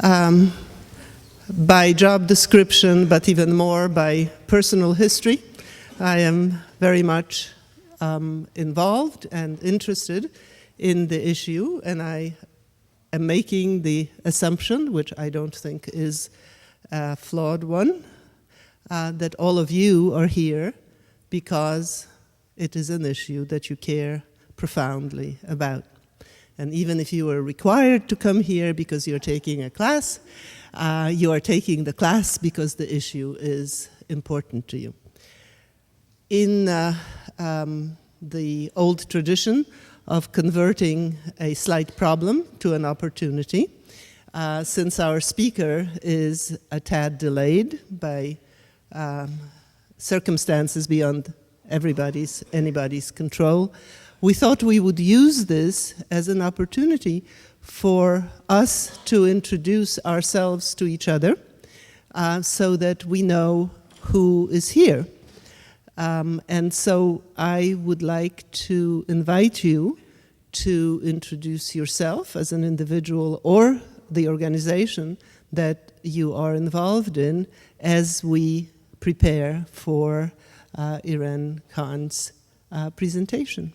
by job description, but even more by personal history. I am very much involved and interested in the issue, and I am making the assumption, which I don't think is a flawed one, that all of you are here because it is an issue that you care profoundly about. And even if you are required to come here because you're taking a class, you are taking the class because the issue is important to you. In the old tradition of converting a slight problem to an opportunity, since our speaker is a tad delayed by circumstances beyond anybody's control, we thought we would use this as an opportunity for us to introduce ourselves to each other so that we know who is here. And so I would like to invite you to introduce yourself as an individual or the organization that you are involved in as we prepare for Irene Khan's presentation.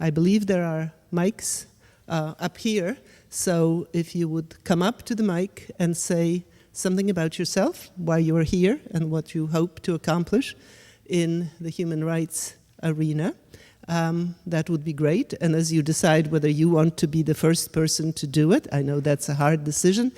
I believe there are mics up here, so if you would come up to the mic and say something about yourself, why you are here, and what you hope to accomplish in the human rights arena, that would be great. And as you decide whether you want to be the first person to do it, I know that's a hard decision,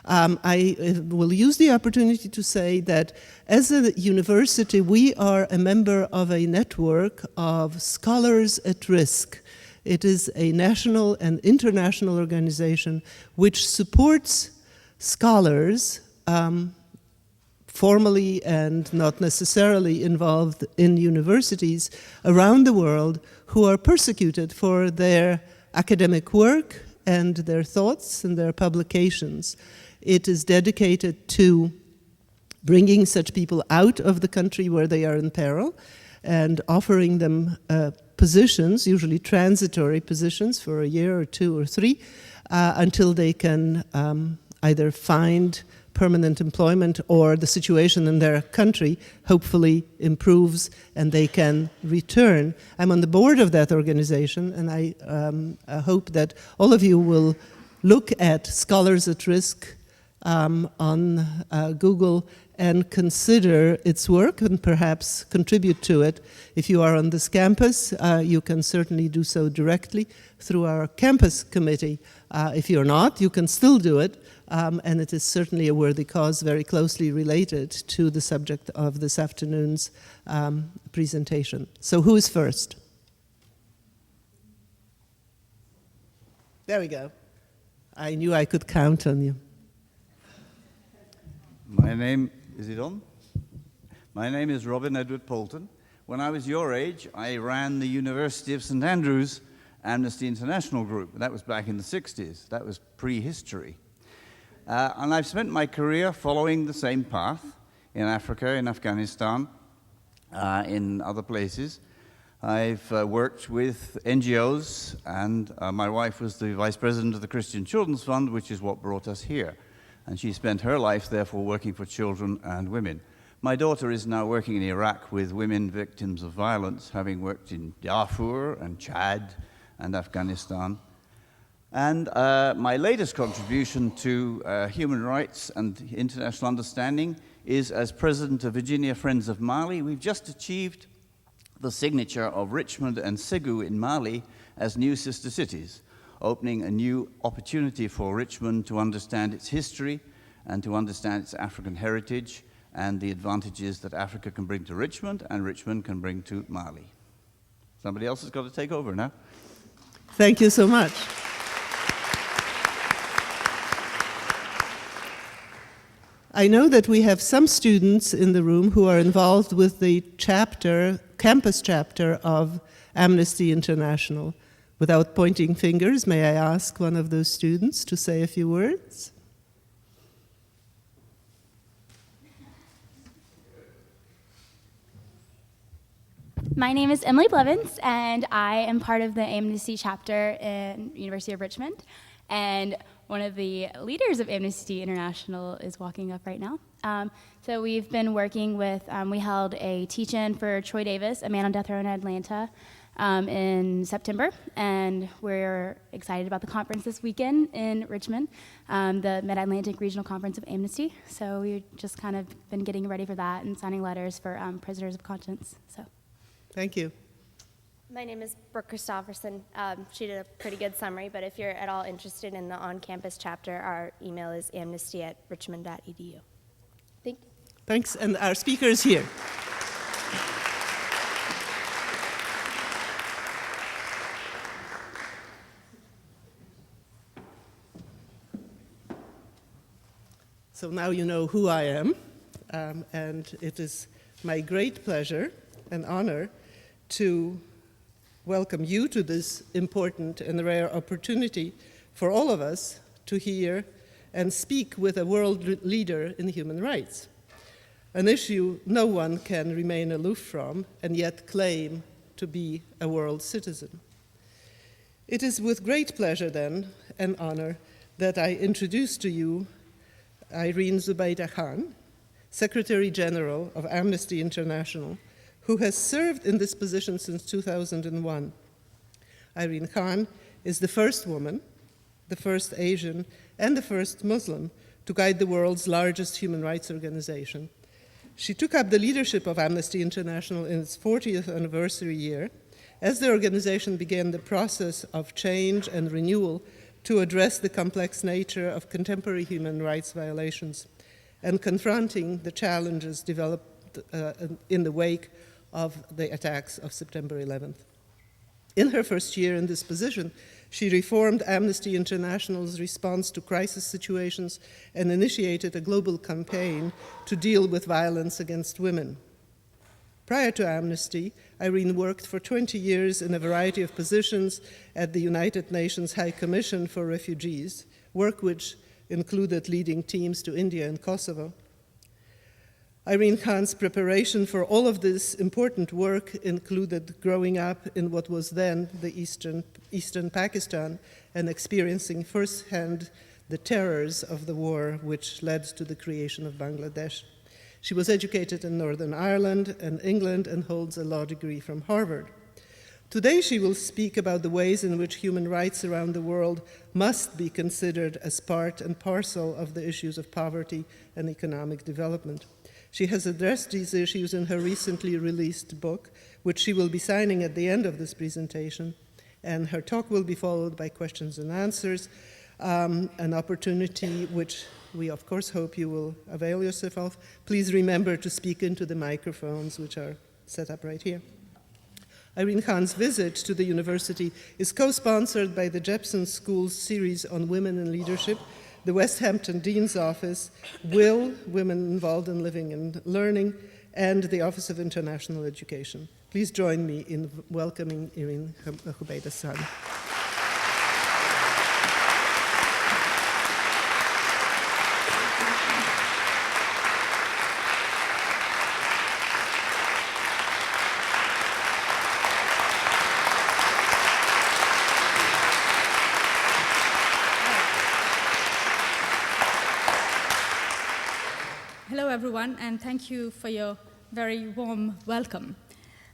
I will use the opportunity to say that as a university, we are a member of a network of Scholars at Risk. It is a national and international organization which supports scholars formally and not necessarily involved in universities around the world who are persecuted for their academic work and their thoughts and their publications. It is dedicated to bringing such people out of the country where they are in peril and offering them positions, usually transitory positions for a year or two or three, until they can either find permanent employment or the situation in their country hopefully improves and they can return. I'm on the board of that organization, and I hope that all of you will look at Scholars at Risk on Google and consider its work and perhaps contribute to it. If you are on this campus, you can certainly do so directly through our campus committee. If you're not, you can still do it. And it is certainly a worthy cause, very closely related to the subject of this afternoon's presentation. So who is first? There we go. I knew I could count on you. My name, is it on? My name is Robin Edward Poulton. When I was your age, I ran the University of St. Andrews Amnesty International group. That was back in the 60s. That was prehistory. And I've spent my career following the same path in Africa, in Afghanistan, in other places. I've worked with NGOs, and my wife was the vice president of the Christian Children's Fund, which is what brought us here. And she spent her life, therefore, working for children and women. My daughter is now working in Iraq with women victims of violence, having worked in Darfur and Chad and Afghanistan. And my latest contribution to human rights and international understanding is as president of Virginia Friends of Mali. We've just achieved the signature of Richmond and Ségou in Mali as new sister cities, opening a new opportunity for Richmond to understand its history and to understand its African heritage and the advantages that Africa can bring to Richmond and Richmond can bring to Mali. Somebody else has got to take over now. Thank you so much. I know that we have some students in the room who are involved with the campus chapter of Amnesty International. Without pointing fingers, may I ask one of those students to say a few words? My name is Emily Blevins, and I am part of the Amnesty chapter in University of Richmond. And one of the leaders of Amnesty International is walking up right now. So we've been working with, we held a teach-in for Troy Davis, a man on death row in Atlanta, in September, and we're excited about the conference this weekend in Richmond, the Mid-Atlantic Regional Conference of Amnesty. So we've just kind of been getting ready for that and signing letters for prisoners of conscience. So, Thank you. My name is Brooke Christopherson. She did a pretty good summary, but if you're at all interested in the on-campus chapter, our email is amnesty@richmond.edu. Thank you. Thanks, and our speaker is here. So now you know who I am, and it is my great pleasure and honor to welcome you to this important and rare opportunity for all of us to hear and speak with a world leader in human rights, an issue no one can remain aloof from and yet claim to be a world citizen. It is with great pleasure then and honor that I introduce to you Irene Khan, Secretary General of Amnesty International, who has served in this position since 2001. Irene Khan is the first woman, the first Asian, and the first Muslim to guide the world's largest human rights organization. She took up the leadership of Amnesty International in its 40th anniversary year as the organization began the process of change and renewal to address the complex nature of contemporary human rights violations and confronting the challenges developed in the wake of the attacks of September 11th. In her first year in this position, she reformed Amnesty International's response to crisis situations and initiated a global campaign to deal with violence against women. Prior to Amnesty, Irene worked for 20 years in a variety of positions at the United Nations High Commission for Refugees, work which included leading teams to India and Kosovo. Irene Khan's preparation for all of this important work included growing up in what was then the eastern Pakistan and experiencing firsthand the terrors of the war which led to the creation of Bangladesh. She was educated in Northern Ireland and England and holds a law degree from Harvard. Today she will speak about the ways in which human rights around the world must be considered as part and parcel of the issues of poverty and economic development. She has addressed these issues in her recently released book, which she will be signing at the end of this presentation, and her talk will be followed by questions and answers, an opportunity which we of course hope you will avail yourself of. Please remember to speak into the microphones which are set up right here. Irene Khan's visit to the university is co-sponsored by the Jepson School's series on women in leadership, the West Hampton Dean's Office, WIL, Women Involved in Living and Learning, and the Office of International Education. Please join me in welcoming Irene Khan. Hello, everyone, and thank you for your very warm welcome.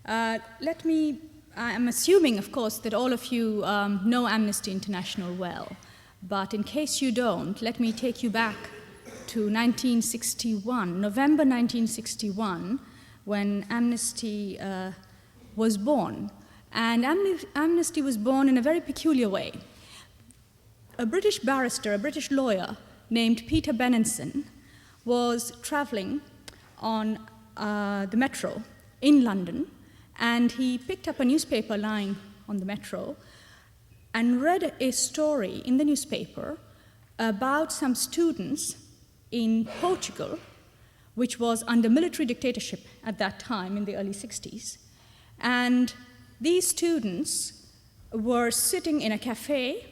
I'm assuming, of course, that all of you know Amnesty International well, but in case you don't, let me take you back to 1961, November 1961, when Amnesty was born. And Amnesty was born in a very peculiar way. A British barrister, a British lawyer named Peter Benenson, was traveling on the metro in London, and he picked up a newspaper lying on the metro and read a story in the newspaper about some students in Portugal, which was under military dictatorship at that time in the early 60s. And these students were sitting in a cafe,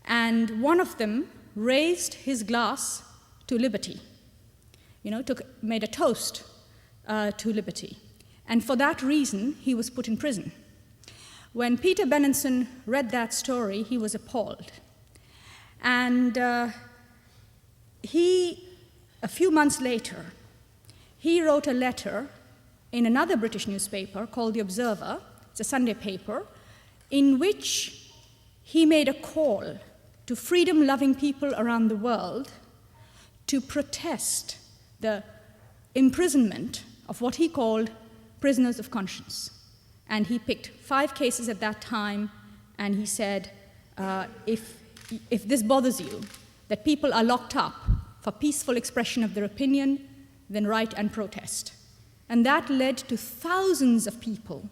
and one of them raised his glass to liberty. Made a toast to liberty. And for that reason, he was put in prison. When Peter Benenson read that story, he was appalled. And a few months later, he wrote a letter in another British newspaper called The Observer, it's a Sunday paper, in which he made a call to freedom-loving people around the world to protest the imprisonment of what he called prisoners of conscience. And he picked 5 cases at that time, and he said, if this bothers you, that people are locked up for peaceful expression of their opinion, then write and protest. And that led to thousands of people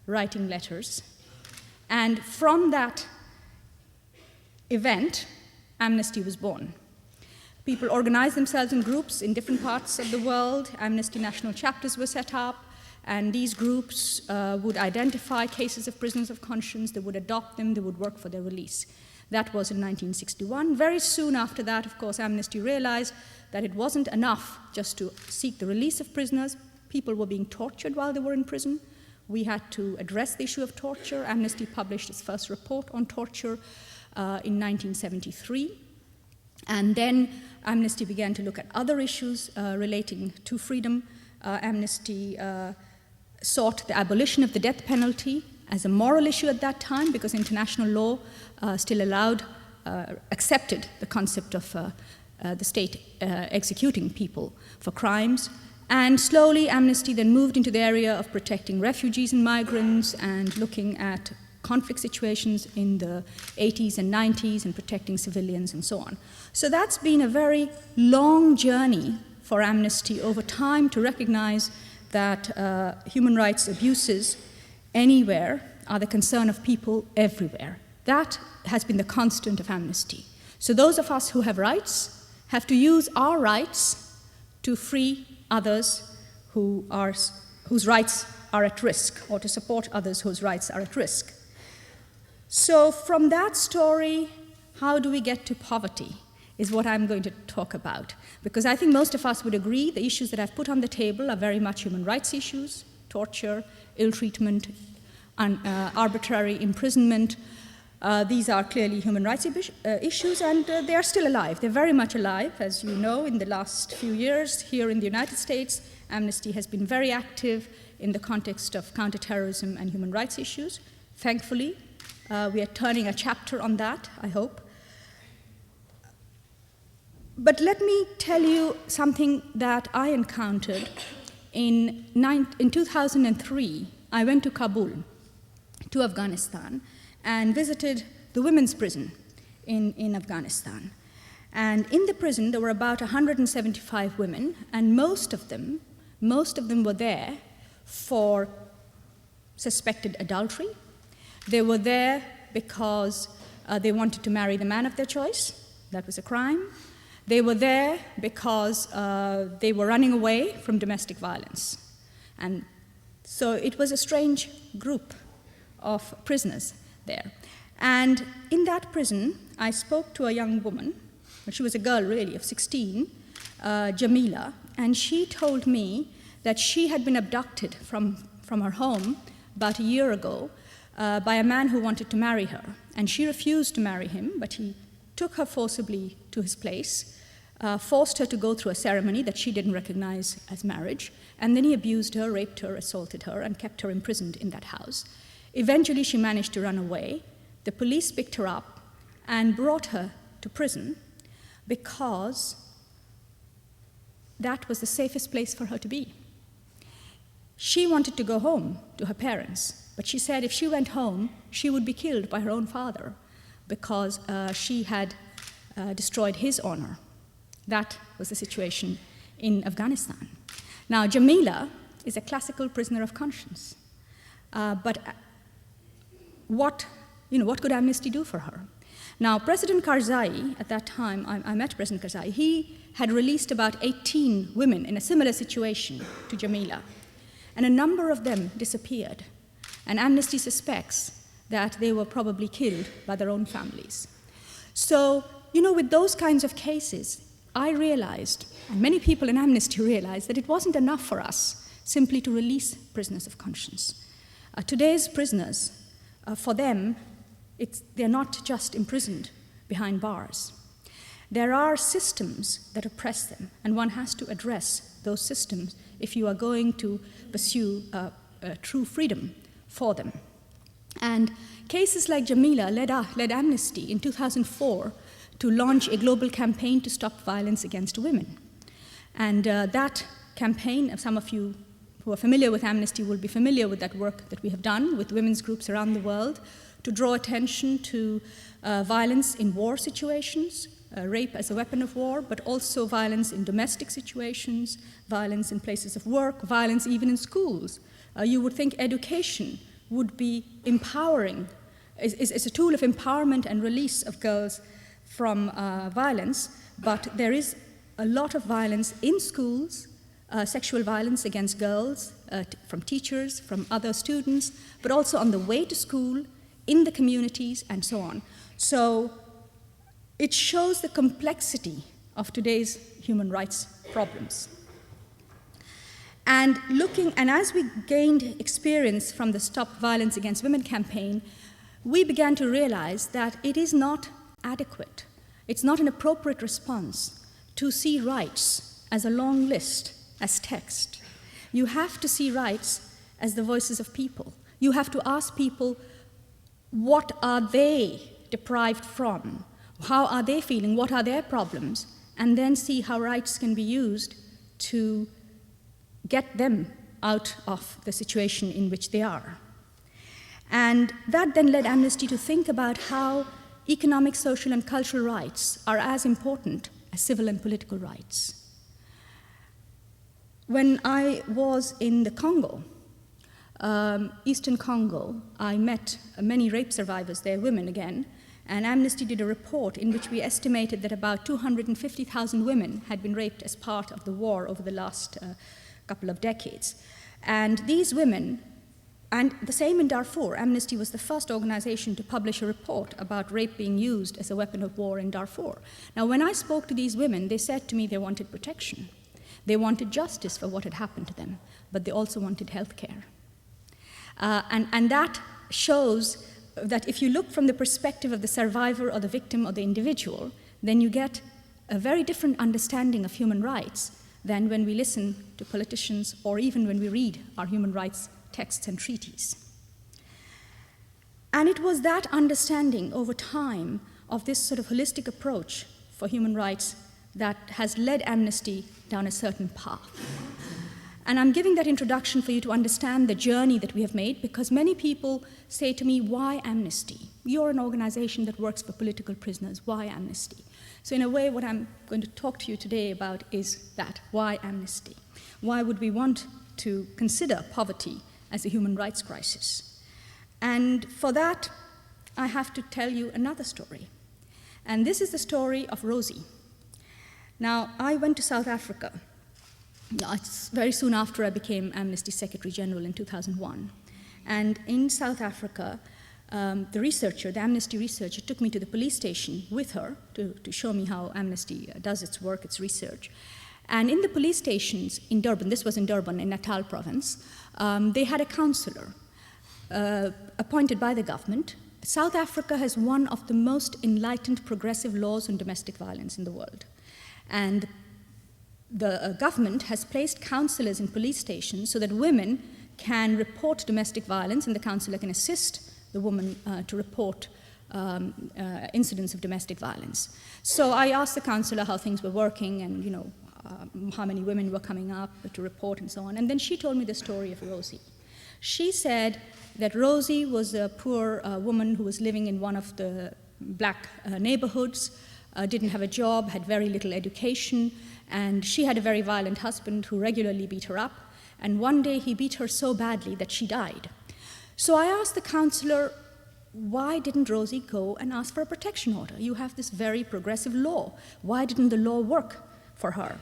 writing letters. And from that event, Amnesty was born. People organized themselves in groups in different parts of the world. Amnesty national chapters were set up, and these groups would identify cases of prisoners of conscience, they would adopt them, they would work for their release. That was in 1961. Very soon after that, of course, Amnesty realized that it wasn't enough just to seek the release of prisoners. People were being tortured while they were in prison. We had to address the issue of torture. Amnesty published its first report on torture in 1973. And then Amnesty began to look at other issues relating to freedom. Amnesty sought the abolition of the death penalty as a moral issue at that time, because international law still accepted the concept of the state executing people for crimes. And slowly, Amnesty then moved into the area of protecting refugees and migrants and looking at conflict situations in the 80s and 90s and protecting civilians and so on. So that's been a very long journey for Amnesty over time to recognize that human rights abuses anywhere are the concern of people everywhere. That has been the constant of Amnesty. So those of us who have rights have to use our rights to free others whose rights are at risk, or to support others whose rights are at risk. So from that story, how do we get to poverty is what I'm going to talk about. Because I think most of us would agree the issues that I've put on the table are very much human rights issues: torture, ill treatment, arbitrary imprisonment. These are clearly human rights issues, and they are still alive. They're very much alive. As you know, in the last few years here in the United States, Amnesty has been very active in the context of counterterrorism and human rights issues. Thankfully, we are turning a chapter on that, I hope. But let me tell you something that I encountered. In 2003, I went to Kabul, to Afghanistan, and visited the women's prison in Afghanistan. And in the prison, there were about 175 women, and most of them were there for suspected adultery. They were there because they wanted to marry the man of their choice. That was a crime. They were there because they were running away from domestic violence. And so it was a strange group of prisoners there. And in that prison, I spoke to a young woman, she was a girl really, of 16, Jamila, and she told me that she had been abducted from her home about a year ago by a man who wanted to marry her. And she refused to marry him, but he took her forcibly to his place, forced her to go through a ceremony that she didn't recognize as marriage, and then he abused her, raped her, assaulted her, and kept her imprisoned in that house. Eventually, she managed to run away. The police picked her up and brought her to prison because that was the safest place for her to be. She wanted to go home to her parents, but she said if she went home, she would be killed by her own father because she had destroyed his honor. That was the situation in Afghanistan. Now, Jamila is a classical prisoner of conscience, but what could Amnesty do for her? Now, President Karzai, at that time, I met President Karzai, he had released about 18 women in a similar situation to Jamila, and a number of them disappeared. And Amnesty suspects that they were probably killed by their own families. So, with those kinds of cases, I realized, and many people in Amnesty realized, that it wasn't enough for us simply to release prisoners of conscience. Today's prisoners, for them, they're not just imprisoned behind bars. There are systems that oppress them, and one has to address those systems if you are going to pursue true freedom for them. And cases like Jamila led Amnesty in 2004 to launch a global campaign to stop violence against women. And that campaign, some of you who are familiar with Amnesty will be familiar with that work that we have done with women's groups around the world to draw attention to violence in war situations, rape as a weapon of war, but also violence in domestic situations, violence in places of work, violence even in schools. You would think education would be empowering, is a tool of empowerment and release of girls from violence, but there is a lot of violence in schools, sexual violence against girls from teachers, from other students, but also on the way to school, in the communities, and so on. So it shows the complexity of today's human rights problems. And as we gained experience from the Stop Violence Against Women campaign, we began to realize that it is not adequate. It's not an appropriate response to see rights as a long list, as text. You have to see rights as the voices of people. You have to ask people, what are they deprived from? How are they feeling? What are their problems? And then see how rights can be used to get them out of the situation in which they are. And that then led Amnesty to think about how economic, social, and cultural rights are as important as civil and political rights. When I was in the Congo, Eastern Congo, I met many rape survivors there, women again, and Amnesty did a report in which we estimated that about 250,000 women had been raped as part of the war over the last couple of decades. And these women, and the same in Darfur, Amnesty was the first organization to publish a report about rape being used as a weapon of war in Darfur. Now, when I spoke to these women, they said to me they wanted protection. They wanted justice for what had happened to them, but they also wanted health care. And that shows that if you look from the perspective of the survivor or the victim or the individual, then you get a very different understanding of human rights than when we listen to politicians or even when we read our human rights texts and treaties. And it was that understanding over time of this sort of holistic approach for human rights that has led Amnesty down a certain path. And I'm giving that introduction for you to understand the journey that we have made, because many people say to me, why Amnesty? You're an organization that works for political prisoners, why Amnesty? So in a way, what I'm going to talk to you today about is that, why Amnesty? Why would we want to consider poverty as a human rights crisis? And for that, I have to tell you another story. And this is the story of Rosie. Now, I went to South Africa. It's very soon after I became Amnesty Secretary General in 2001. And in South Africa, the Amnesty researcher, took me to the police station with her to show me how Amnesty does its work, its research. And in the police stations in Durban, this was in Durban, in Natal province, they had a counselor appointed by the government. South Africa has one of the most enlightened, progressive laws on domestic violence in the world. And the government has placed counselors in police stations so that women can report domestic violence, and the counselor can assist the woman to report incidents of domestic violence. So I asked the counselor how things were working and, how many women were coming up to report and so on. And then she told me the story of Rosie. She said that Rosie was a poor woman who was living in one of the black neighborhoods, didn't have a job, had very little education, and she had a very violent husband who regularly beat her up. And one day he beat her so badly that she died. So I asked the counselor, why didn't Rosie go and ask for a protection order? You have this very progressive law. Why didn't the law work for her?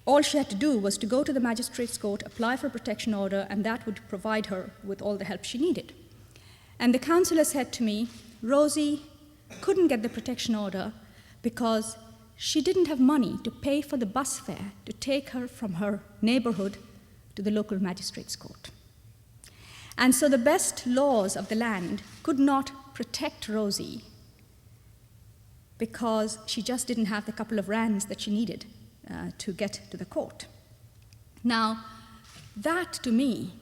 All she had to do was to go to the magistrate's court, apply for a protection order, and that would provide her with all the help she needed. And the counselor said to me, Rosie couldn't get the protection order because she didn't have money to pay for the bus fare to take her from her neighborhood to the local magistrate's court. And so the best laws of the land could not protect Rosie because she just didn't have the couple of rands that she needed to get to the court. Now, that to me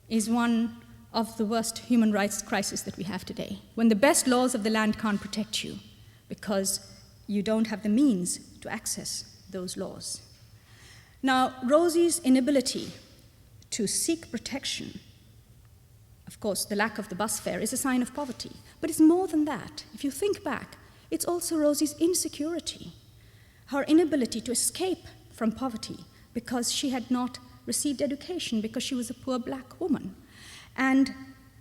is one of the worst human rights crises that we have today, when the best laws of the land can't protect you because you don't have the means to access those laws. Now, Rosie's inability to seek protection, of course, the lack of the bus fare, is a sign of poverty. But it's more than that. If you think back, it's also Rosie's insecurity, her inability to escape from poverty because she had not received education, because she was a poor black woman. And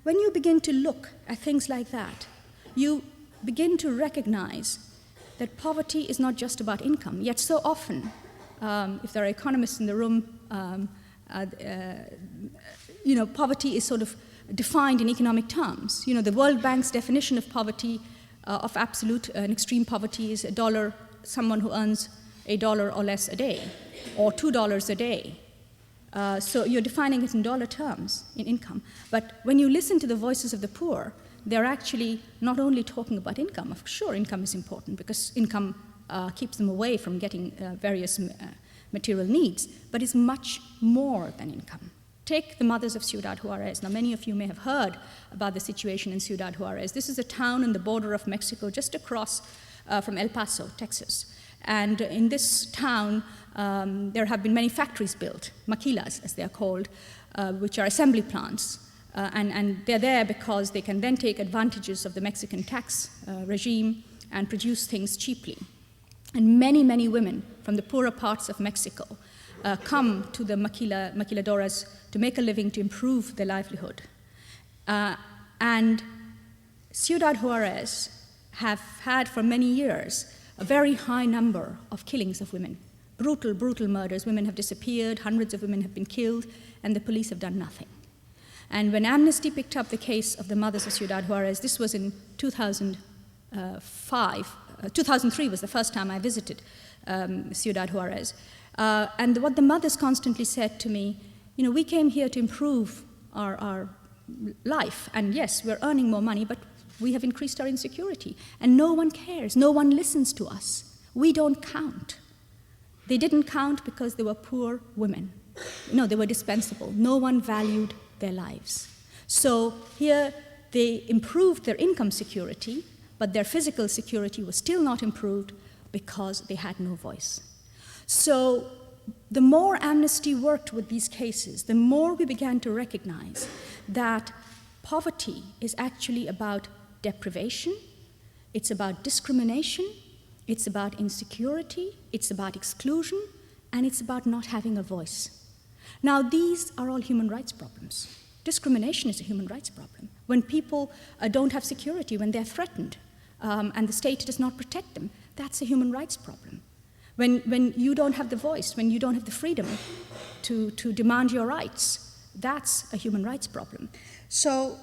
when you begin to look at things like that, you begin to recognize that poverty is not just about income. Yet so often, if there are economists in the room, poverty is sort of defined in economic terms. The World Bank's definition of poverty, of absolute and extreme poverty, is $1, someone who earns $1 or less a day, or $2 a day. So you're defining it in dollar terms, in income. But when you listen to the voices of the poor, they're actually not only talking about income. Sure, income is important because income keeps them away from getting various material needs, but it's much more than income. Take the mothers of Ciudad Juarez. Now, many of you may have heard about the situation in Ciudad Juarez. This is a town on the border of Mexico, just across from El Paso, Texas. And in this town, there have been many factories built, maquilas, as they are called, which are assembly plants. And they're there because they can then take advantages of the Mexican tax regime and produce things cheaply. And many, many women from the poorer parts of Mexico come to the maquiladoras to make a living, to improve their livelihood. And Ciudad Juarez have had for many years a very high number of killings of women. Brutal, brutal murders. Women have disappeared, hundreds of women have been killed, and the police have done nothing. And when Amnesty picked up the case of the mothers of Ciudad Juarez, this was in 2005. 2003 was the first time I visited Ciudad Juarez. And what the mothers constantly said to me, we came here to improve our life. And yes, we're earning more money, but we have increased our insecurity. And no one cares. No one listens to us. We don't count. They didn't count because they were poor women. They were dispensable. No one valued their lives. So here they improved their income security, but their physical security was still not improved because they had no voice. So the more Amnesty worked with these cases, the more we began to recognize that poverty is actually about deprivation, it's about discrimination, it's about insecurity, it's about exclusion, and it's about not having a voice. Now, these are all human rights problems. Discrimination is a human rights problem. When people don't have security, when they're threatened, and the state does not protect them, that's a human rights problem. When you don't have the voice, when you don't have the freedom to demand your rights, that's a human rights problem. So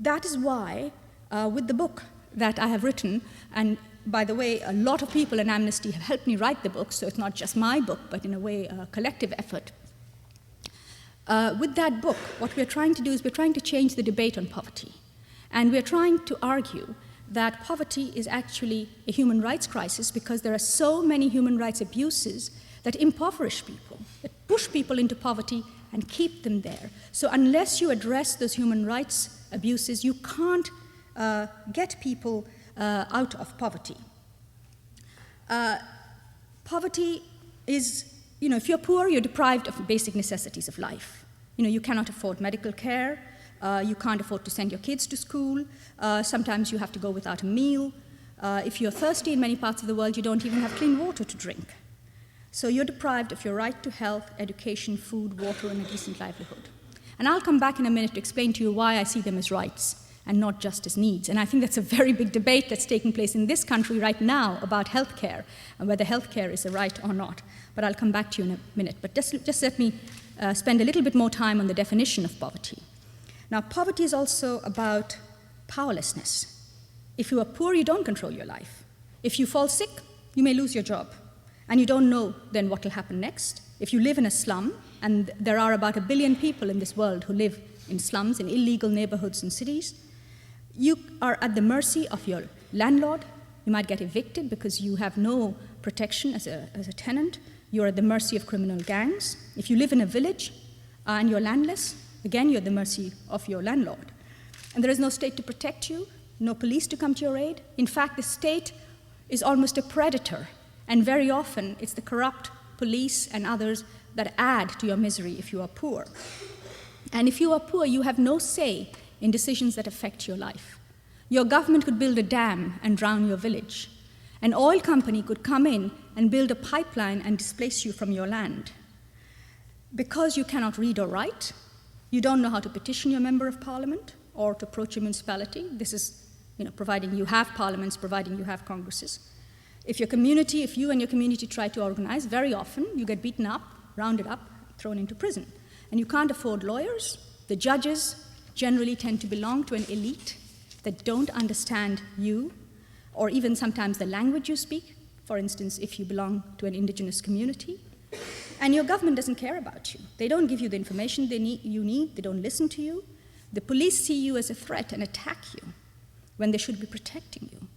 that is why, with the book that I have written, and by the way, a lot of people in Amnesty have helped me write the book, so it's not just my book, but in a way, a collective effort. With that book, what we're trying to do is we're trying to change the debate on poverty. And we're trying to argue that poverty is actually a human rights crisis because there are so many human rights abuses that impoverish people, that push people into poverty and keep them there. So unless you address those human rights abuses, you can't get people out of poverty. Poverty is, if you're poor, you're deprived of basic necessities of life. You cannot afford medical care. You can't afford to send your kids to school. Sometimes you have to go without a meal. If you're thirsty in many parts of the world, you don't even have clean water to drink. So you're deprived of your right to health, education, food, water, and a decent livelihood. And I'll come back in a minute to explain to you why I see them as rights and not just as needs. And I think that's a very big debate that's taking place in this country right now about healthcare and whether healthcare is a right or not. But I'll come back to you in a minute. But just let me spend a little bit more time on the definition of poverty. Now, poverty is also about powerlessness. If you are poor, you don't control your life. If you fall sick, you may lose your job. And you don't know then what will happen next. If you live in a slum, and there are about 1 billion people in this world who live in slums, in illegal neighborhoods and cities, You are at the mercy of your landlord. You might get evicted because you have no protection as a tenant. You're at the mercy of criminal gangs. If you live in a village and you're landless, again, you're at the mercy of your landlord. And there is no state to protect you, no police to come to your aid. In fact, the state is almost a predator, and very often it's the corrupt police and others that add to your misery if you are poor. And if you are poor, you have no say in decisions that affect your life. Your government could build a dam and drown your village. An oil company could come in and build a pipeline and displace you from your land. Because you cannot read or write, you don't know how to petition your member of parliament or to approach your municipality. This is, providing you have parliaments, providing you have congresses. If you and your community try to organize, very often you get beaten up, rounded up, thrown into prison. And you can't afford lawyers. The judges generally tend to belong to an elite that don't understand you, or even sometimes the language you speak, for instance, if you belong to an indigenous community. And your government doesn't care about you. They don't give you the information you need. They don't listen to you. The police see you as a threat and attack you when they should be protecting you.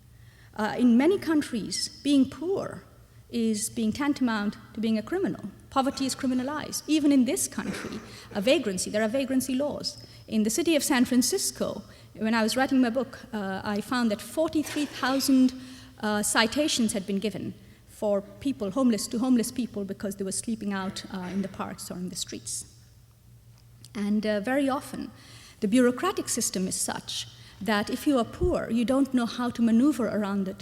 In many countries, being poor is being tantamount to being a criminal. Poverty is criminalized. Even in this country, there are vagrancy laws. In the city of San Francisco, when I was writing my book, I found that 43,000 citations had been given for homeless people because they were sleeping out in the parks or in the streets. And very often, the bureaucratic system is such that if you are poor, you don't know how to maneuver around the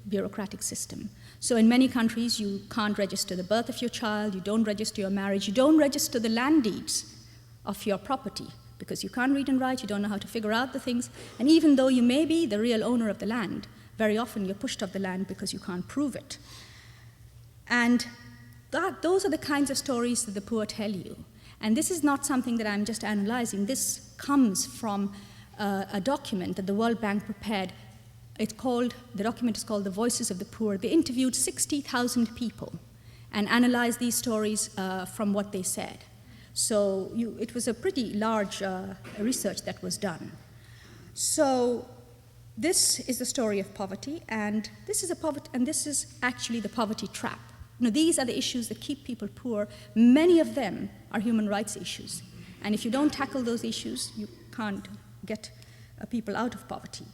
bureaucratic system. So in many countries, you can't register the birth of your child, you don't register your marriage, you don't register the land deeds of your property because you can't read and write, you don't know how to figure out the things, and even though you may be the real owner of the land, very often you're pushed off the land because you can't prove it. And those are the kinds of stories that the poor tell you. And this is not something that I'm just analyzing. This comes from a document that the World Bank prepared. The document is called The Voices of the Poor. They interviewed 60,000 people and analyzed these stories from what they said. So it was a pretty large research that was done. So this is the story of poverty, and this is actually the poverty trap. These are the issues that keep people poor. Many of them are human rights issues. And if you don't tackle those issues, you can't get people out of poverty.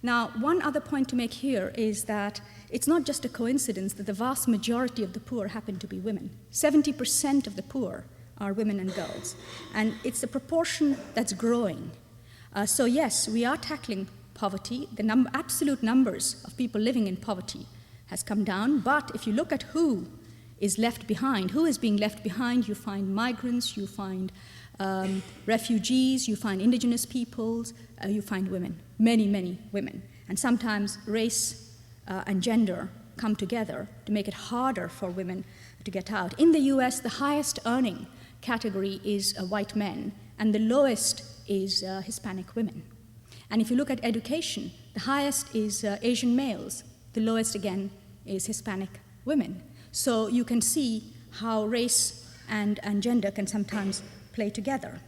Now, one other point to make here is that it's not just a coincidence that the vast majority of the poor happen to be women. 70% of the poor are women and girls. And it's a proportion that's growing. So yes, we are tackling poverty. The absolute numbers of people living in poverty has come down. But if you look at who is left behind, who is being left behind, you find migrants, you find refugees, you find indigenous peoples, you find women, many, many women. And sometimes race and gender come together to make it harder for women to get out. In the US, the highest earning category is white men, and the lowest is Hispanic women. And if you look at education, the highest is Asian males, the lowest again is Hispanic women. So you can see how race and gender can sometimes play together.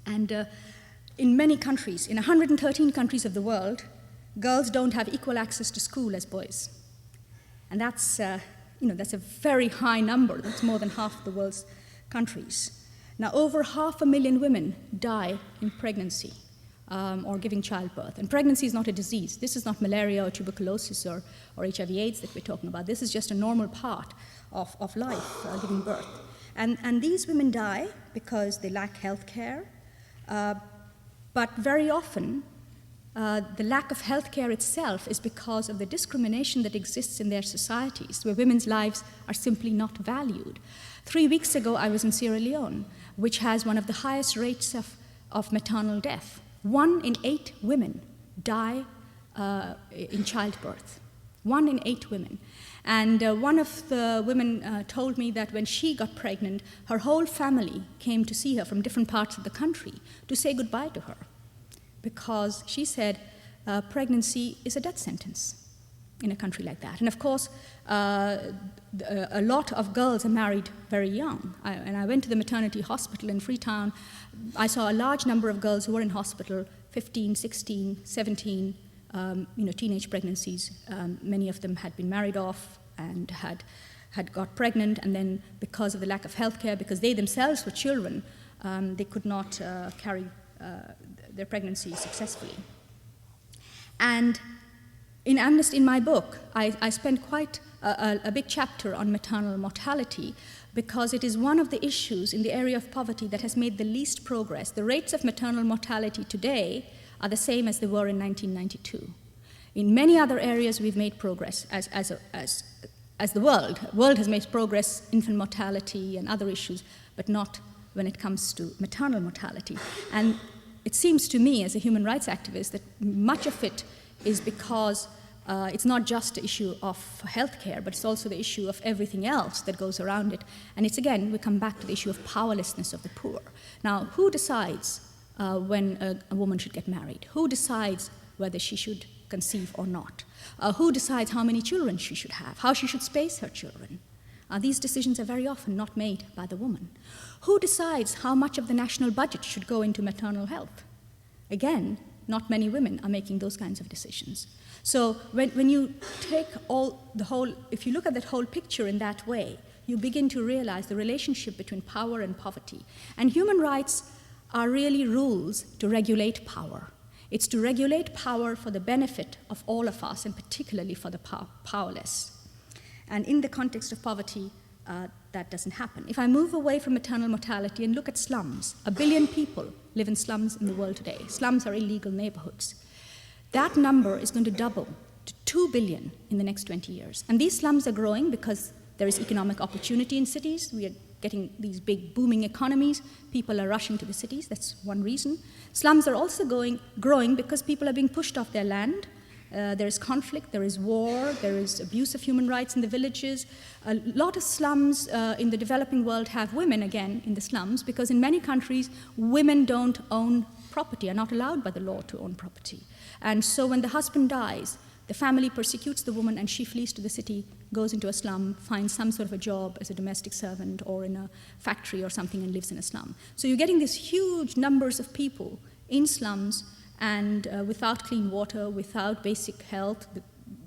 And in many countries, in 113 countries of the world, girls don't have equal access to school as boys. And that's a very high number. That's more than half the world's countries. Now, over 500,000 women die in pregnancy or giving childbirth. And pregnancy is not a disease. This is not malaria or tuberculosis or HIV/AIDS that we're talking about. This is just a normal part of life, giving birth. And these women die because they lack health care. But very often, the lack of health care itself is because of the discrimination that exists in their societies, where women's lives are simply not valued. 3 weeks ago, I was in Sierra Leone, which has one of the highest rates of maternal death. 1 in 8 women die in childbirth. 1 in 8 women. And one of the women told me that when she got pregnant, her whole family came to see her from different parts of the country to say goodbye to her, because she said pregnancy is a death sentence in a country like that. And of course, a lot of girls are married very young. And I went to the maternity hospital in Freetown. I saw a large number of girls who were in hospital 15, 16, 17, teenage pregnancies. Many of them had been married off and had got pregnant, and then because of the lack of health care, because they themselves were children, they could not carry their pregnancy successfully. And in my book, I spent quite a big chapter on maternal mortality, because it is one of the issues in the area of poverty that has made the least progress. The rates of maternal mortality today are the same as they were in 1992. In many other areas, we've made progress as the world has made progress, infant mortality and other issues, but not when it comes to maternal mortality. And it seems to me, as a human rights activist, that much of it is because it's not just the issue of healthcare, but it's also the issue of everything else that goes around it. And it's, again, we come back to the issue of powerlessness of the poor. Now, who decides when a woman should get married? Who decides whether she should conceive or not? Who decides how many children she should have, how she should space her children? These decisions are very often not made by the woman. Who decides how much of the national budget should go into maternal health? Again, not many women are making those kinds of decisions. So when you take if you look at that whole picture in that way, you begin to realize the relationship between power and poverty. And human rights are really rules to regulate power. It's to regulate power for the benefit of all of us, and particularly for the powerless. And in the context of poverty, that doesn't happen. If I move away from maternal mortality and look at slums, 1 billion people live in slums in the world today. Slums are illegal neighborhoods. That number is going to double to 2 billion in the next 20 years. And these slums are growing because there is economic opportunity in cities. We are getting these big booming economies. People are rushing to the cities. That's one reason. Slums are also growing because people are being pushed off their land. There is conflict, there is war, there is abuse of human rights in the villages. A lot of slums in the developing world have women, again, in the slums, because in many countries, women don't own property, are not allowed by the law to own property. And so when the husband dies, the family persecutes the woman and she flees to the city, goes into a slum, finds some sort of a job as a domestic servant or in a factory or something, and lives in a slum. So you're getting these huge numbers of people in slums, and without clean water, without basic health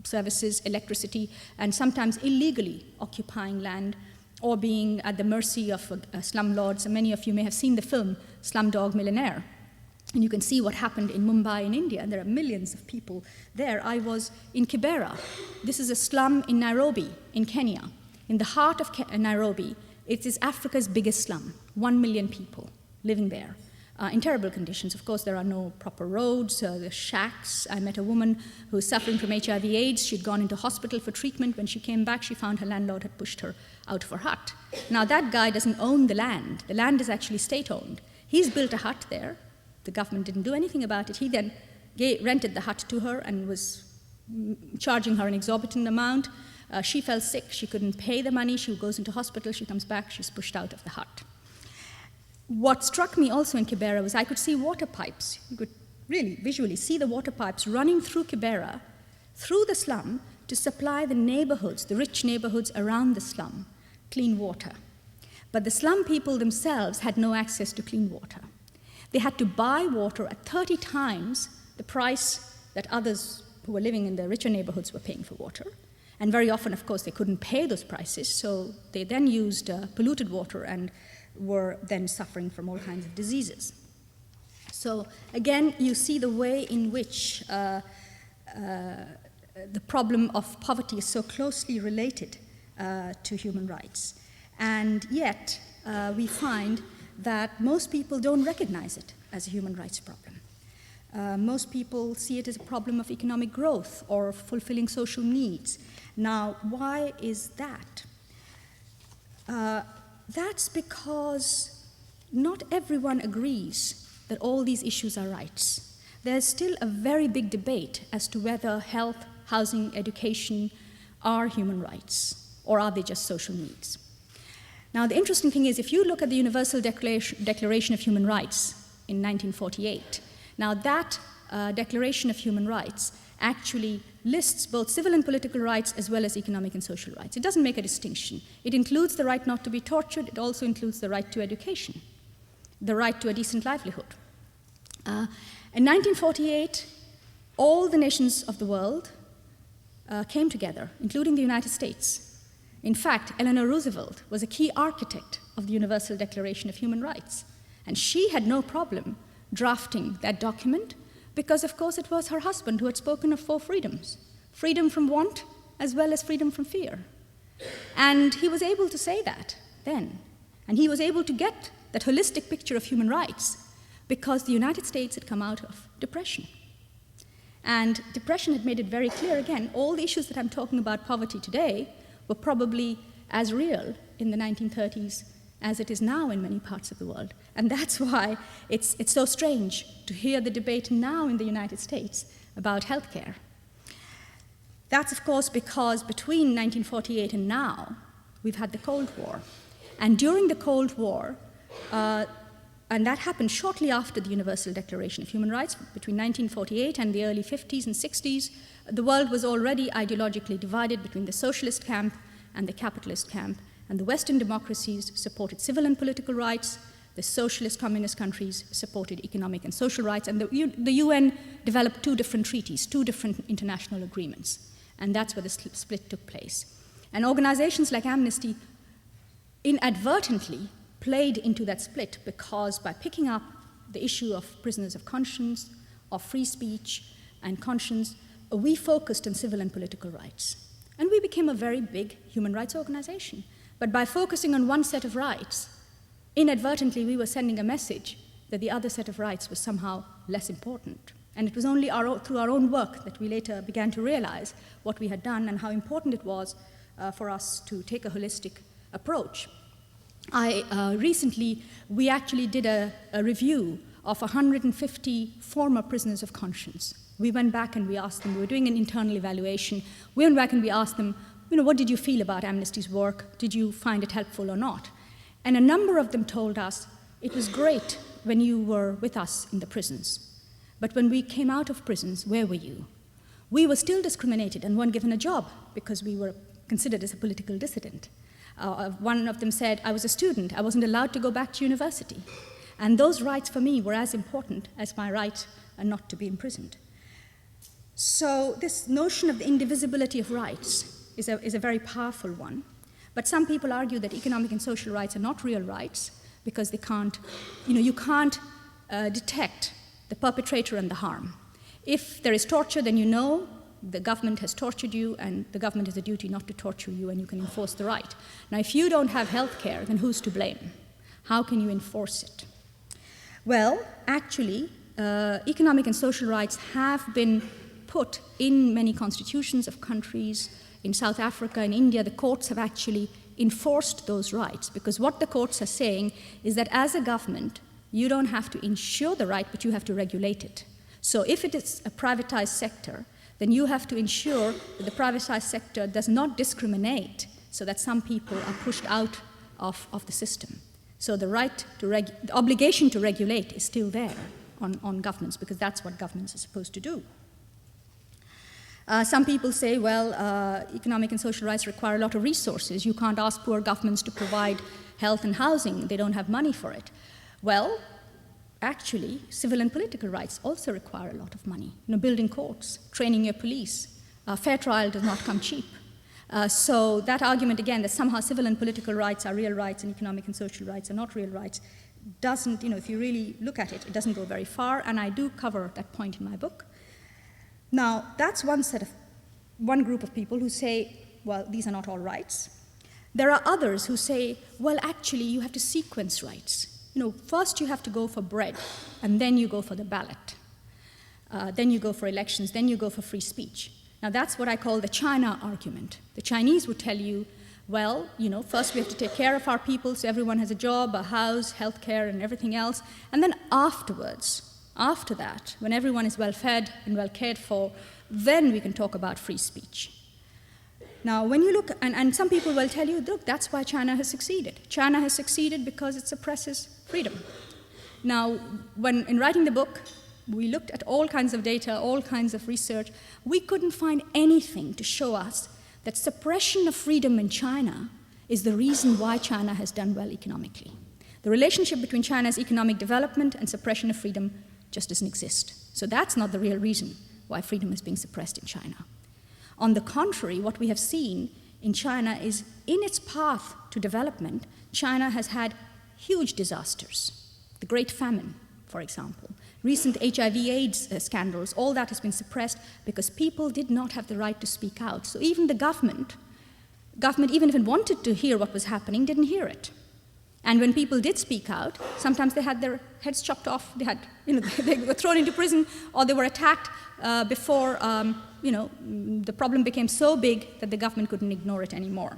services, electricity, and sometimes illegally occupying land or being at the mercy of slumlords. And many of you may have seen the film Slumdog Millionaire. And you can see what happened in Mumbai in India. There are millions of people there. I was in Kibera. This is a slum in Nairobi, in Kenya. In the heart of Nairobi, it is Africa's biggest slum, 1 million people living there. In terrible conditions. Of course, there are no proper roads, there's shacks. I met a woman who was suffering from HIV/AIDS. She'd gone into hospital for treatment. When she came back, she found her landlord had pushed her out of her hut. Now, that guy doesn't own the land. The land is actually state-owned. He's built a hut there. The government didn't do anything about it. He then rented the hut to her and was charging her an exorbitant amount. She fell sick. She couldn't pay the money. She goes into hospital. She comes back. She's pushed out of the hut. What struck me also in Kibera was I could see water pipes. You could really visually see the water pipes running through Kibera, through the slum, to supply the neighborhoods, the rich neighborhoods around the slum, clean water. But the slum people themselves had no access to clean water. They had to buy water at 30 times the price that others who were living in the richer neighborhoods were paying for water. And very often, of course, they couldn't pay those prices, so they then used polluted water and were then suffering from all kinds of diseases. So again, you see the way in which the problem of poverty is so closely related to human rights. And yet, we find that most people don't recognize it as a human rights problem. Most people see it as a problem of economic growth or fulfilling social needs. Now, why is that? That's because not everyone agrees that all these issues are rights. There's still a very big debate as to whether health, housing, education are human rights, or are they just social needs. Now, the interesting thing is, if you look at the Universal Declaration of Human Rights in 1948, now that Declaration of Human Rights actually lists both civil and political rights as well as economic and social rights. It doesn't make a distinction. It includes the right not to be tortured. It also includes the right to education, the right to a decent livelihood. In 1948, all the nations of the world came together, including the United States. In fact, Eleanor Roosevelt was a key architect of the Universal Declaration of Human Rights, and she had no problem drafting that document because, of course, it was her husband who had spoken of 4 freedoms: freedom from want as well as freedom from fear. And he was able to say that then, and he was able to get that holistic picture of human rights because the United States had come out of depression. And depression had made it very clear, again, all the issues that I'm talking about poverty today were probably as real in the 1930s as it is now in many parts of the world. And that's why it's so strange to hear the debate now in the United States about healthcare. That's, of course, because between 1948 and now, we've had the Cold War. And during the Cold War, and that happened shortly after the Universal Declaration of Human Rights, between 1948 and the early 50s and 60s, the world was already ideologically divided between the socialist camp and the capitalist camp, and the Western democracies supported civil and political rights, the socialist communist countries supported economic and social rights, and the UN developed 2 different treaties, 2 different international agreements, and that's where the split took place. And organizations like Amnesty inadvertently played into that split because by picking up the issue of prisoners of conscience, of free speech and conscience, we focused on civil and political rights. And we became a very big human rights organization. But by focusing on one set of rights, inadvertently we were sending a message that the other set of rights was somehow less important. And it was only through our own work that we later began to realize what we had done and how important it was for us to take a holistic approach. Recently, we actually did a review of 150 former prisoners of conscience. We went back and we asked them, we were doing an internal evaluation, we went back and we asked them, what did you feel about Amnesty's work? Did you find it helpful or not? And a number of them told us, it was great when you were with us in the prisons. But when we came out of prisons, where were you? We were still discriminated and weren't given a job because we were considered as a political dissident. One of them said, I was a student, I wasn't allowed to go back to university. And those rights for me were as important as my right not to be imprisoned. So this notion of the indivisibility of rights is a very powerful one. But some people argue that economic and social rights are not real rights because they can't, you can't detect the perpetrator and the harm. If there is torture, then you know the government has tortured you and the government has a duty not to torture you and you can enforce the right. Now, if you don't have health care, then who's to blame? How can you enforce it? Well, actually, economic and social rights have been put in many constitutions of countries. In South Africa and India, the courts have actually enforced those rights because what the courts are saying is that as a government, you don't have to ensure the right, but you have to regulate it. So if it is a privatized sector, then you have to ensure that the privatized sector does not discriminate so that some people are pushed out of the system. So the the obligation to regulate is still there on governments because that's what governments are supposed to do. Some people say, well, economic and social rights require a lot of resources. You can't ask poor governments to provide health and housing. They don't have money for it. Well, actually, civil and political rights also require a lot of money. Building courts, training your police. Fair trial does not come cheap. So that argument, again, that somehow civil and political rights are real rights and economic and social rights are not real rights, doesn't, if you really look at it, it doesn't go very far, and I do cover that point in my book. Now, that's one group of people who say, well, these are not all rights. There are others who say, well, actually, you have to sequence rights. First you have to go for bread, and then you go for the ballot. Then you go for elections, then you go for free speech. Now, that's what I call the China argument. The Chinese would tell you, well, first we have to take care of our people so everyone has a job, a house, health care, and everything else. And then after that, when everyone is well fed and well cared for, then we can talk about free speech. Now, when you look, and some people will tell you, look, that's why China has succeeded. China has succeeded because it suppresses freedom. Now, in writing the book, we looked at all kinds of data, all kinds of research. We couldn't find anything to show us that suppression of freedom in China is the reason why China has done well economically. The relationship between China's economic development and suppression of freedom just doesn't exist. So that's not the real reason why freedom is being suppressed in China. On the contrary, what we have seen in China is, in its path to development, China has had huge disasters. The Great Famine, for example, recent HIV/AIDS scandals, all that has been suppressed because people did not have the right to speak out. So even the government, even if it wanted to hear what was happening, didn't hear it. And when people did speak out, sometimes they had their heads chopped off, they were thrown into prison, or they were attacked before the problem became so big that the government couldn't ignore it anymore.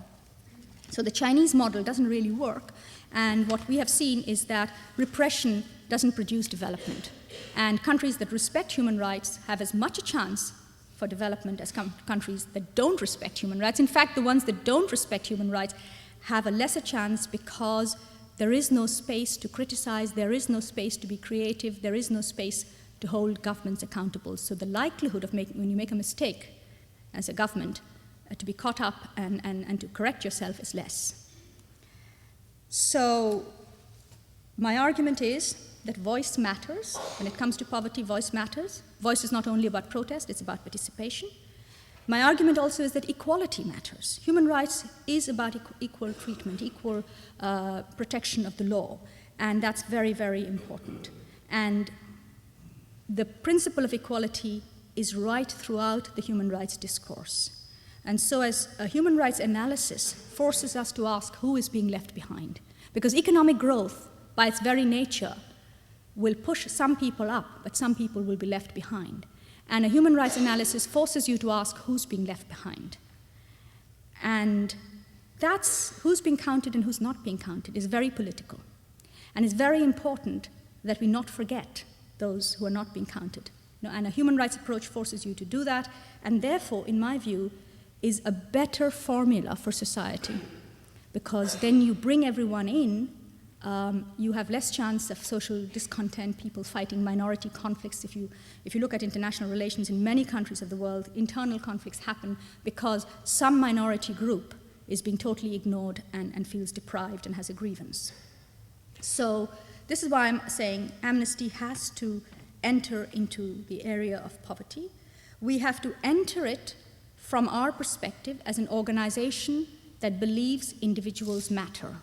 So the Chinese model doesn't really work, and what we have seen is that repression doesn't produce development. And countries that respect human rights have as much a chance for development as countries that don't respect human rights. In fact, the ones that don't respect human rights have a lesser chance because there is no space to criticize, there is no space to be creative, there is no space to hold governments accountable. So the likelihood of when you make a mistake as a government, to be caught up and to correct yourself is less. So my argument is that voice matters. When it comes to poverty, voice matters. Voice is not only about protest, it's about participation. My argument also is that equality matters. Human rights is about equal treatment, equal protection of the law, and that's very, very important. And the principle of equality is right throughout the human rights discourse. And so as a human rights analysis forces us to ask who is being left behind, because economic growth, by its very nature, will push some people up, but some people will be left behind. And a human rights analysis forces you to ask who's being left behind. And that's who's being counted and who's not being counted is very political. And it's very important that we not forget those who are not being counted. And a human rights approach forces you to do that, and therefore, in my view, is a better formula for society. Because then you bring everyone in, you have less chance of social discontent, people fighting minority conflicts. If you look at international relations in many countries of the world, internal conflicts happen because some minority group is being totally ignored and feels deprived and has a grievance. So this is why I'm saying Amnesty has to enter into the area of poverty. We have to enter it from our perspective as an organization that believes individuals matter.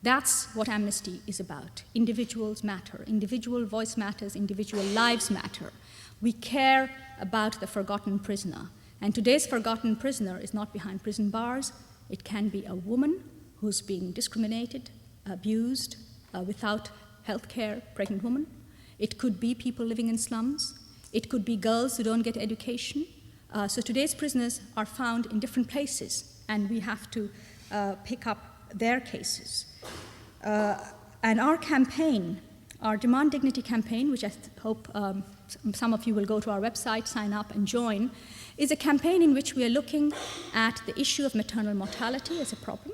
That's what Amnesty is about. Individuals matter. Individual voice matters. Individual lives matter. We care about the forgotten prisoner. And today's forgotten prisoner is not behind prison bars. It can be a woman who's being discriminated, abused, without health care, pregnant woman. It could be people living in slums. It could be girls who don't get education. So today's prisoners are found in different places, and we have to pick up their cases. And our campaign, our Demand Dignity campaign, which I hope some of you will go to our website, sign up and join, is a campaign in which we are looking at the issue of maternal mortality as a problem.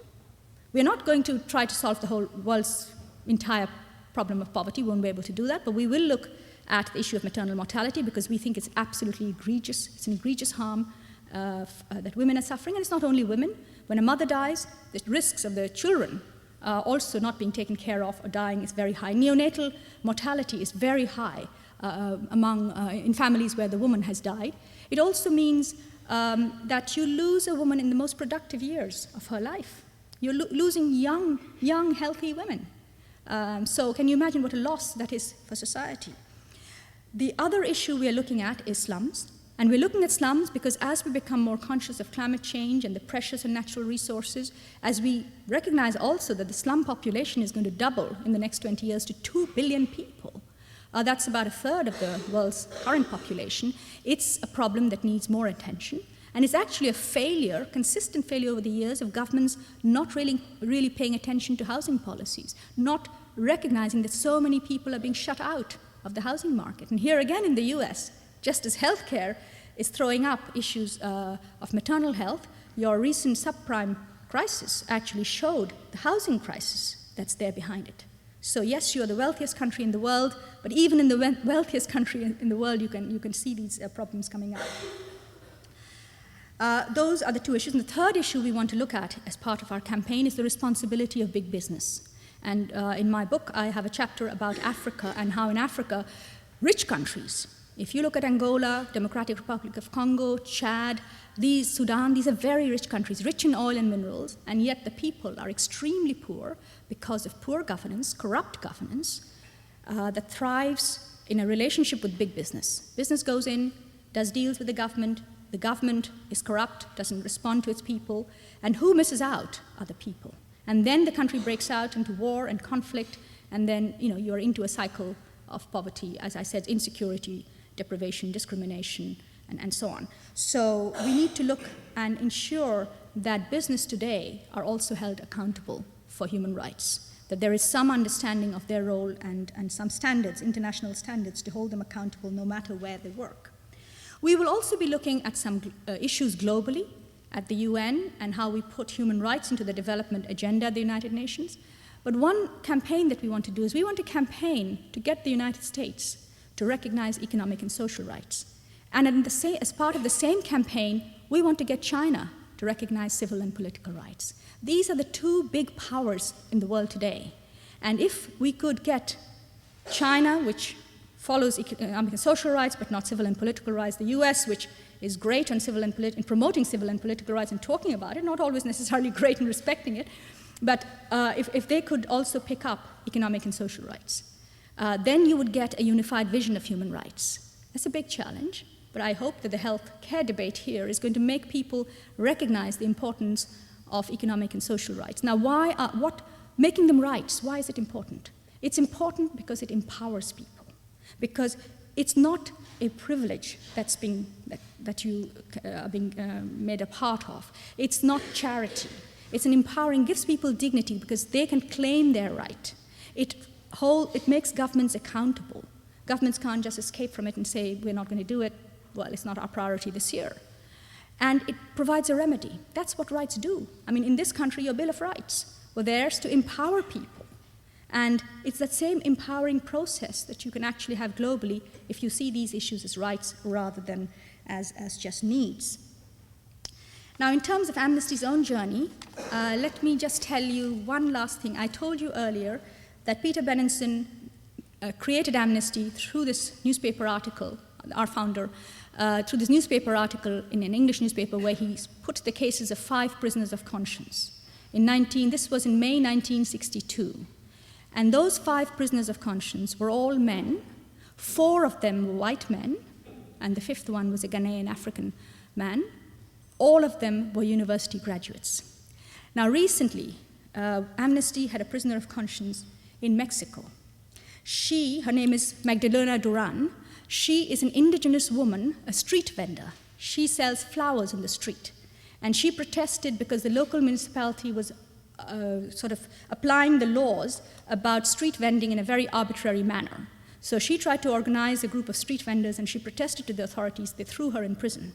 We're not going to try to solve the whole world's entire problem of poverty. We won't be able to do that, but we will look at the issue of maternal mortality because we think it's absolutely egregious. It's an egregious harm that women are suffering, and it's not only women. When a mother dies, the risks of the children also not being taken care of or dying is very high. Neonatal mortality is very high in families where the woman has died. It also means that you lose a woman in the most productive years of her life. You're losing young, healthy women. So can you imagine what a loss that is for society? The other issue we are looking at is slums. And we're looking at slums because as we become more conscious of climate change and the pressures on natural resources, as we recognize also that the slum population is going to double in the next 20 years to 2 billion people, that's about a third of the world's current population, it's a problem that needs more attention. And it's actually a failure, consistent failure over the years of governments not really paying attention to housing policies, not recognizing that so many people are being shut out of the housing market. And here again in the US, just as healthcare is throwing up issues of maternal health, your recent subprime crisis actually showed the housing crisis that's there behind it. So yes, you're the wealthiest country in the world, but even in the wealthiest country in the world, you can see these problems coming up. Those are the two issues. And the third issue we want to look at as part of our campaign is the responsibility of big business. And in my book, I have a chapter about Africa and how in Africa, rich countries. If you look at Angola, Democratic Republic of Congo, Chad, Sudan, these are very rich countries, rich in oil and minerals, and yet the people are extremely poor because of poor governance, corrupt governance, that thrives in a relationship with big business. Business goes in, does deals with the government is corrupt, doesn't respond to its people, and who misses out are the people. And then the country breaks out into war and conflict, and then you're into a cycle of poverty, as I said, insecurity, deprivation, discrimination, and so on. So we need to look and ensure that business today are also held accountable for human rights, that there is some understanding of their role and some standards, international standards, to hold them accountable no matter where they work. We will also be looking at some issues globally at the UN and how we put human rights into the development agenda of the United Nations. But one campaign that we want to do is we want to campaign to get the United States to recognize economic and social rights. And as part of the same campaign, we want to get China to recognize civil and political rights. These are the two big powers in the world today. And if we could get China, which follows economic and social rights but not civil and political rights, the US, which is great on in promoting civil and political rights and talking about it, not always necessarily great in respecting it, but if they could also pick up economic and social rights, then you would get a unified vision of human rights. That's a big challenge, but I hope that the health care debate here is going to make people recognize the importance of economic and social rights. Now, making them rights, why is it important? It's important because it empowers people, because it's not a privilege that you are being made a part of. It's not charity. It's an empowering, gives people dignity because they can claim their right. It makes governments accountable. Governments can't just escape from it and say, we're not going to do it. Well, it's not our priority this year. And it provides a remedy. That's what rights do. I mean, in this country, your Bill of Rights were theirs to empower people. And it's that same empowering process that you can actually have globally if you see these issues as rights rather than as just needs. Now, in terms of Amnesty's own journey, let me just tell you one last thing. I told you earlier that Peter Benenson created Amnesty through this newspaper article, our founder, through this newspaper article in an English newspaper where he put the cases of 5 prisoners of conscience. This was in May 1962. And those 5 prisoners of conscience were all men. 4 of them were white men, and the 5th one was a Ghanaian African man. All of them were university graduates. Now, recently, Amnesty had a prisoner of conscience in Mexico. Her name is Magdalena Duran. She is an indigenous woman, a street vendor. She sells flowers in the street. And she protested because the local municipality was sort of applying the laws about street vending in a very arbitrary manner. So she tried to organize a group of street vendors, and she protested to the authorities. They threw her in prison.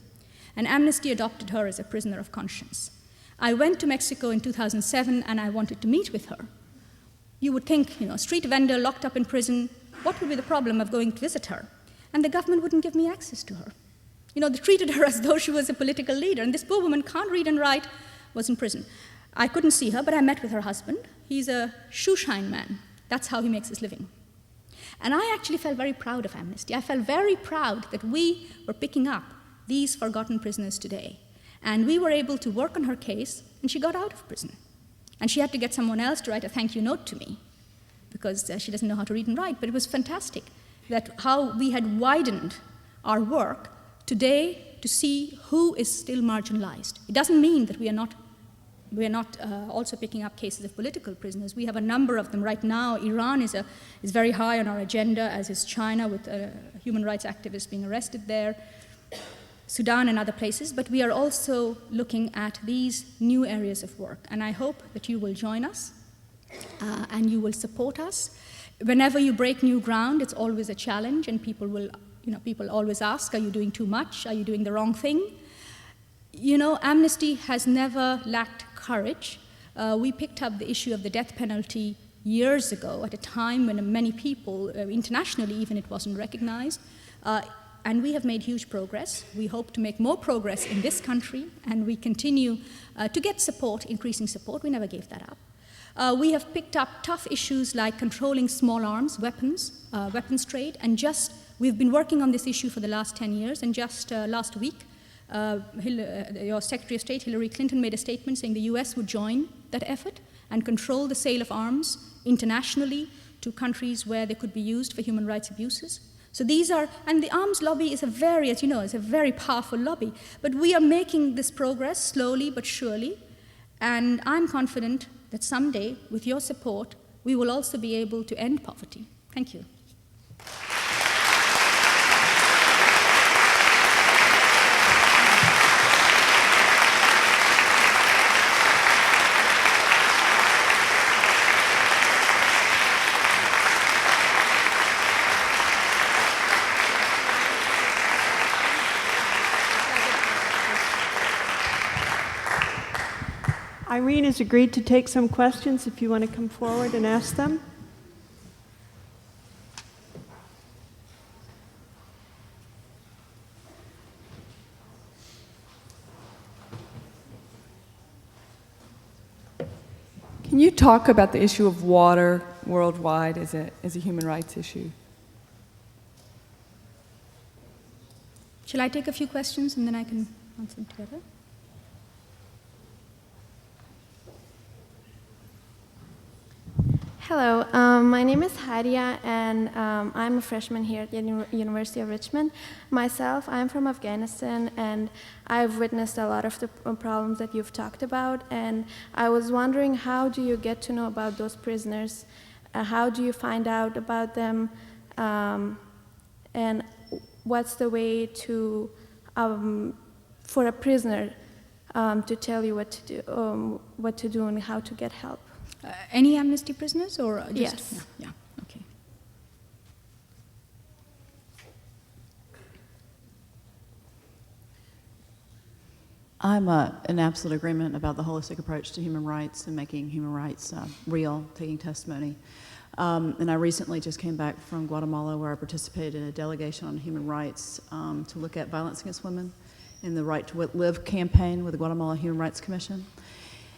And Amnesty adopted her as a prisoner of conscience. I went to Mexico in 2007, and I wanted to meet with her. You would think, a street vendor locked up in prison, what would be the problem of going to visit her? And the government wouldn't give me access to her. They treated her as though she was a political leader, and this poor woman can't read and write, was in prison. I couldn't see her, but I met with her husband. He's a shoeshine man. That's how he makes his living. And I actually felt very proud of Amnesty. I felt very proud that we were picking up these forgotten prisoners today. And we were able to work on her case, and she got out of prison. And she had to get someone else to write a thank you note to me because she doesn't know how to read and write. But it was fantastic that how we had widened our work today to see who is still marginalized. It doesn't mean that we are not also picking up cases of political prisoners. We have a number of them right now. Iran is very high on our agenda, as is China, with human rights activists being arrested there, Sudan and other places. But we are also looking at these new areas of work. And I hope that you will join us and you will support us. Whenever you break new ground, it's always a challenge, and people always ask, are you doing too much? Are you doing the wrong thing? Amnesty has never lacked courage. We picked up the issue of the death penalty years ago at a time when many people, internationally even, it wasn't recognized. And we have made huge progress. We hope to make more progress in this country, and we continue to get support, increasing support. We never gave that up. We have picked up tough issues like controlling small arms, weapons trade, and just We've been working on this issue for the last 10 years, and just last week, your Secretary of State, Hillary Clinton, made a statement saying the US would join that effort and control the sale of arms internationally to countries where they could be used for human rights abuses. So these are, and the arms lobby is a very, as you know, is a very powerful lobby, but we are making this progress slowly but surely, and I'm confident that someday, with your support, we will also be able to end poverty. Thank you. Irene has agreed to take some questions if you want to come forward and ask them. Can you talk about the issue of water worldwide as a human rights issue? Shall I take a few questions and then I can answer them together? Hello, my name is Hadia, and I'm a freshman here at the University of Richmond. Myself, I'm from Afghanistan, and I've witnessed a lot of the problems that you've talked about, and I was wondering, how do you get to know about those prisoners? How do you find out about them? And what's the way to, for a prisoner to tell you what to do and how to get help? Any amnesty prisoners or just? Yes. Yeah, okay. I'm in absolute agreement about the holistic approach to human rights and making human rights real, taking testimony. And I recently just came back from Guatemala, where I participated in a delegation on human rights to look at violence against women in the Right to Live campaign with the Guatemala Human Rights Commission.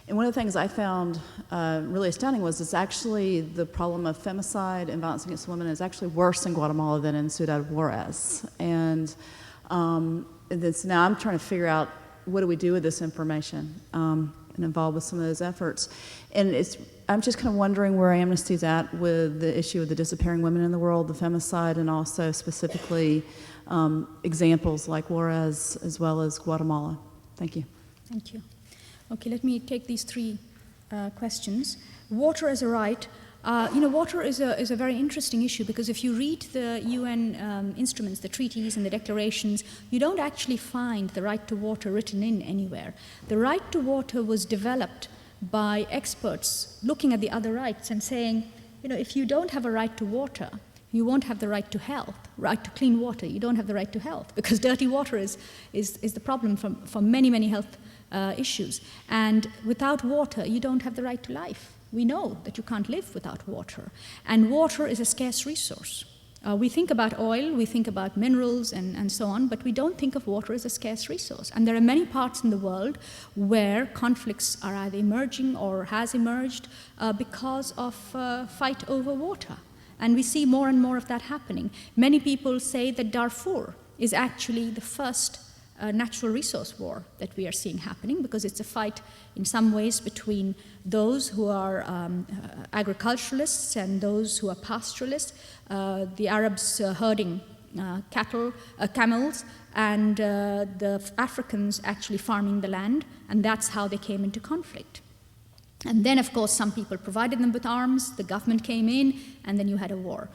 And one of the things I found really astounding was it's actually the problem of femicide and violence against women is actually worse in Guatemala than in Ciudad Juarez. And now I'm trying to figure out what do we do with this information and involved with some of those efforts. And I'm just kind of wondering where Amnesty's at with the issue of the disappearing women in the world, the femicide, and also specifically examples like Juarez as well as Guatemala. Thank you. Thank you. Okay, let me take these three questions. Water as a right. Water is a very interesting issue because if you read the UN instruments, the treaties and the declarations, you don't actually find the right to water written in anywhere. The right to water was developed by experts looking at the other rights and saying, if you don't have a right to water, you won't have the right to health, right to clean water. You don't have the right to health because dirty water is the problem for many, many health issues. And without water, you don't have the right to life. We know that you can't live without water. And water is a scarce resource. We think about oil, we think about minerals and so on, but we don't think of water as a scarce resource. And there are many parts in the world where conflicts are either emerging or has emerged because of fight over water. And we see more and more of that happening. Many people say that Darfur is actually the first natural resource war that we are seeing happening because it's a fight in some ways between those who are agriculturalists and those who are pastoralists, the Arabs herding camels, and the Africans actually farming the land, and that's how they came into conflict. And then, of course, some people provided them with arms, the government came in, and then you had a war.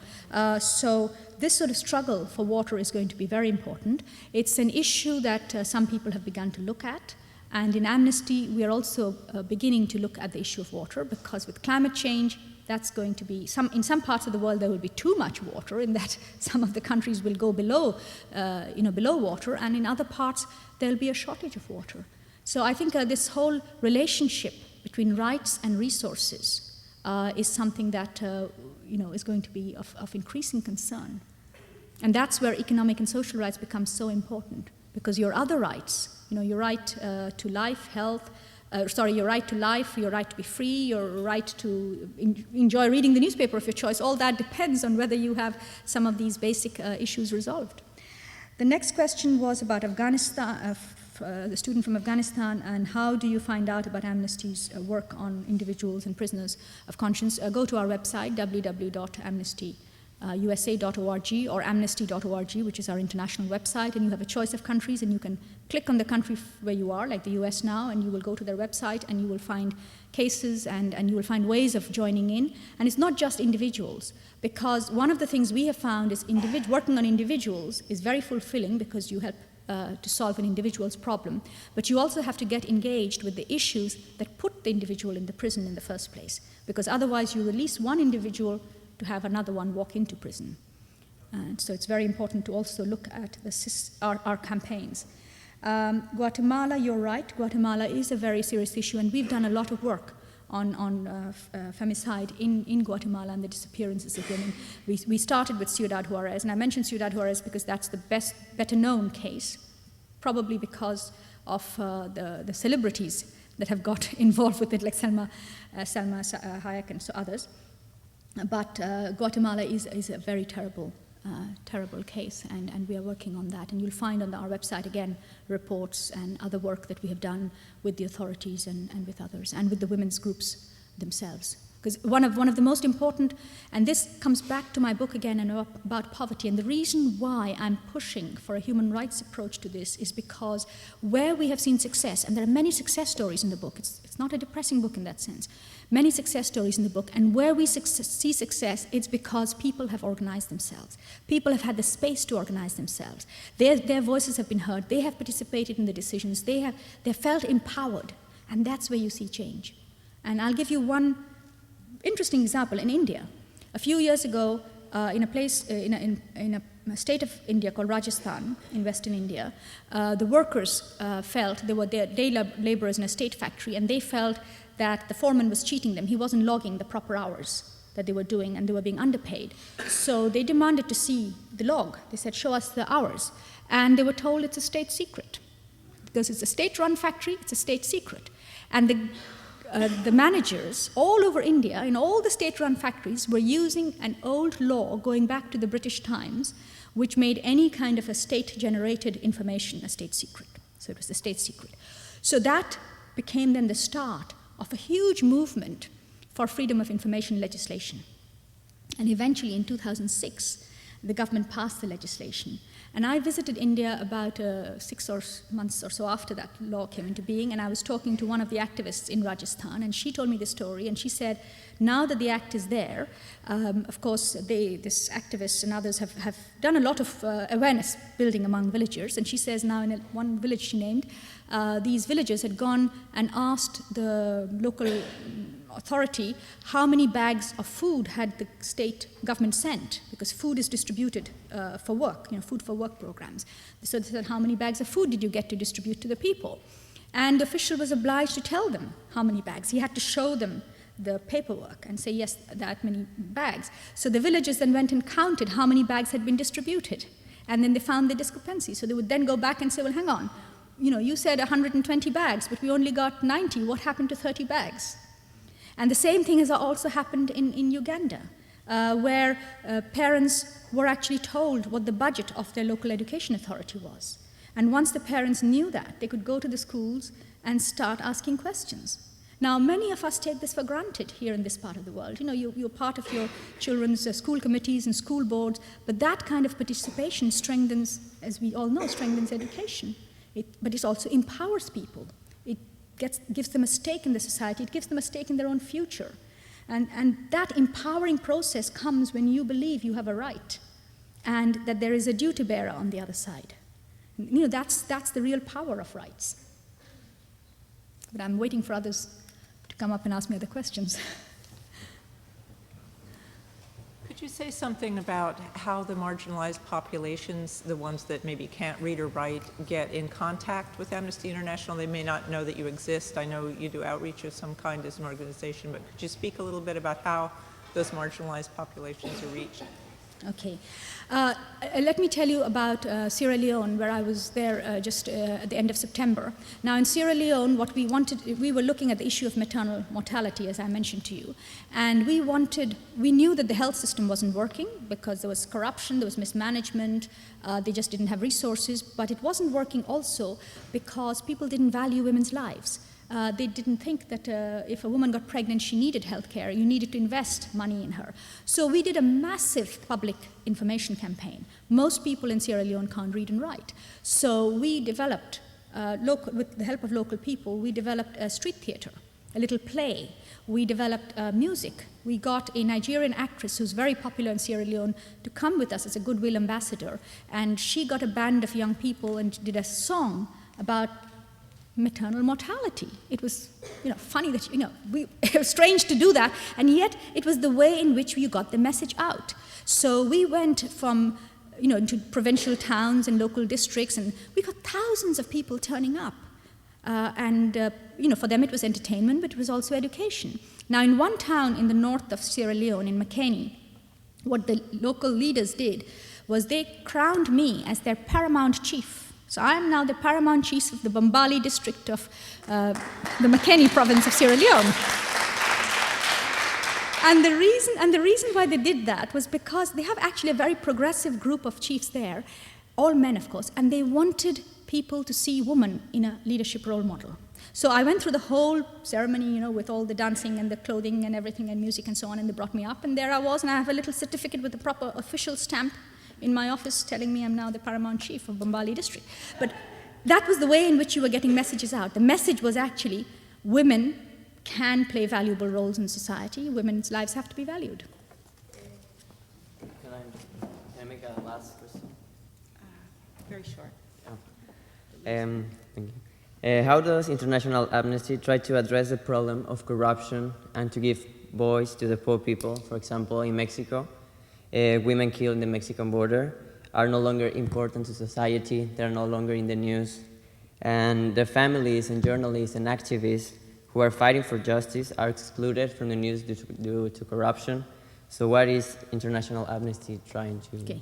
So this sort of struggle for water is going to be very important. It's an issue that some people have begun to look at, and in Amnesty, we are also beginning to look at the issue of water, because with climate change, that's going to be, in some parts of the world, there will be too much water, in that some of the countries will go below water, and in other parts, there'll be a shortage of water. So I think this whole relationship between rights and resources is something that is going to be of increasing concern. And that's where economic and social rights become so important, because your other rights, your right to life, health, your right to life, your right to be free, your right to enjoy reading the newspaper of your choice. All that depends on whether you have some of these basic issues resolved. The next question was about Afghanistan, the student from Afghanistan, and how do you find out about Amnesty's work on individuals and prisoners of conscience? Go to our website, www.amnestyusa.org or amnesty.org, which is our international website, and you have a choice of countries, and you can click on the country where you are, like the US now, and you will go to their website and you will find cases and you will find ways of joining in. And it's not just individuals, because one of the things we have found is working on individuals is very fulfilling because you help to solve an individual's problem, but you also have to get engaged with the issues that put the individual in the prison in the first place, because otherwise you release one individual to have another one walk into prison. And so it's very important to also look at our campaigns. Guatemala, you're right, Guatemala is a very serious issue, and we've done a lot of work on femicide in Guatemala and the disappearances of women. We started with Ciudad Juarez, and I mentioned Ciudad Juarez because that's the better known case, probably because of the celebrities that have got involved with it, like Selma Hayek and so others. But Guatemala is a very terrible case, and we are working on that. And you'll find on our website, again, reports and other work that we have done with the authorities and with others, and with the women's groups themselves. Because one of the most important, and this comes back to my book again and about poverty, and the reason why I'm pushing for a human rights approach to this is because where we have seen success, and there are many success stories in the book, it's not a depressing book in that sense, many success stories in the book, and where we see success, it's because people have organized themselves. People have had the space to organize themselves. Their voices have been heard. They have participated in the decisions. They felt empowered, and that's where you see change. And I'll give you one interesting example. In India, a few years ago, in a state of India called Rajasthan, in Western India, the workers felt, they were day laborers in a state factory, and they felt that the foreman was cheating them. He wasn't logging the proper hours that they were doing, and they were being underpaid. So they demanded to see the log. They said, show us the hours. And they were told it's a state secret. Because it's a state-run factory, it's a state secret. And the managers all over India, in all the state-run factories, were using an old law going back to the British times, which made any kind of a state-generated information a state secret. So it was a state secret. So that became then the start of a huge movement for freedom of information legislation. And eventually, in 2006, the government passed the legislation. And I visited India about 6 months or so after that law came into being, and I was talking to one of the activists in Rajasthan, and she told me the story, and she said, now that the act is there, of course, this activist and others have done a lot of awareness building among villagers, and she says now in one village she named, these villagers had gone and asked the local authority how many bags of food had the state government sent, because food is distributed for work, food for work programs. So they said, how many bags of food did you get to distribute to the people? And the official was obliged to tell them how many bags. He had to show them the paperwork and say, yes, that many bags. So the villagers then went and counted how many bags had been distributed. And then they found the discrepancy. So they would then go back and say, well, hang on, you said 120 bags, but we only got 90. What happened to 30 bags? And the same thing has also happened in Uganda, where parents were actually told what the budget of their local education authority was. And once the parents knew that, they could go to the schools and start asking questions. Now, many of us take this for granted here in this part of the world. You're part of your children's school committees and school boards, but that kind of participation strengthens, as we all know, strengthens education. But it also empowers people. It gives them a stake in the society. It gives them a stake in their own future. And that empowering process comes when you believe you have a right and that there is a duty bearer on the other side. That's the real power of rights. But I'm waiting for others to come up and ask me other questions. Could you say something about how the marginalized populations, the ones that maybe can't read or write, get in contact with Amnesty International? They may not know that you exist. I know you do outreach of some kind as an organization, but could you speak a little bit about how those marginalized populations are reached? Okay. Let me tell you about Sierra Leone, where I was there just at the end of September. Now, in Sierra Leone, what we were looking at the issue of maternal mortality, as I mentioned to you. And we knew that the health system wasn't working because there was corruption, there was mismanagement, they just didn't have resources, but it wasn't working also because people didn't value women's lives. They didn't think that if a woman got pregnant, she needed health care. You needed to invest money in her. So we did a massive public information campaign. Most people in Sierra Leone can't read and write. So we developed, with the help of local people, we developed a street theater, a little play. We developed music. We got a Nigerian actress who's very popular in Sierra Leone to come with us as a goodwill ambassador. And she got a band of young people and did a song about maternal mortality. It was, funny that, it was strange to do that, and yet it was the way in which we got the message out. So we went from, into provincial towns and local districts, and we got thousands of people turning up. For them it was entertainment, but it was also education. Now, in one town in the north of Sierra Leone, in Makeni, what the local leaders did was they crowned me as their paramount chief. So I am now the paramount chief of the Bombali district of the Makeni province of Sierra Leone. And the reason why they did that was because they have actually a very progressive group of chiefs there, all men, of course, and they wanted people to see women in a leadership role model. So I went through the whole ceremony, with all the dancing and the clothing and everything and music and so on, and they brought me up, and there I was, and I have a little certificate with a proper official stamp in my office telling me I'm now the paramount chief of Bombali district. But that was the way in which you were getting messages out. The message was actually women can play valuable roles in society. Women's lives have to be valued. Can I make a last question? Very short. Thank you. How does International Amnesty try to address the problem of corruption and to give voice to the poor people? For example, in Mexico, women killed in the Mexican border are no longer important to society, they're no longer in the news, and the families and journalists and activists who are fighting for justice are excluded from the news due to corruption. So what is International Amnesty trying to do?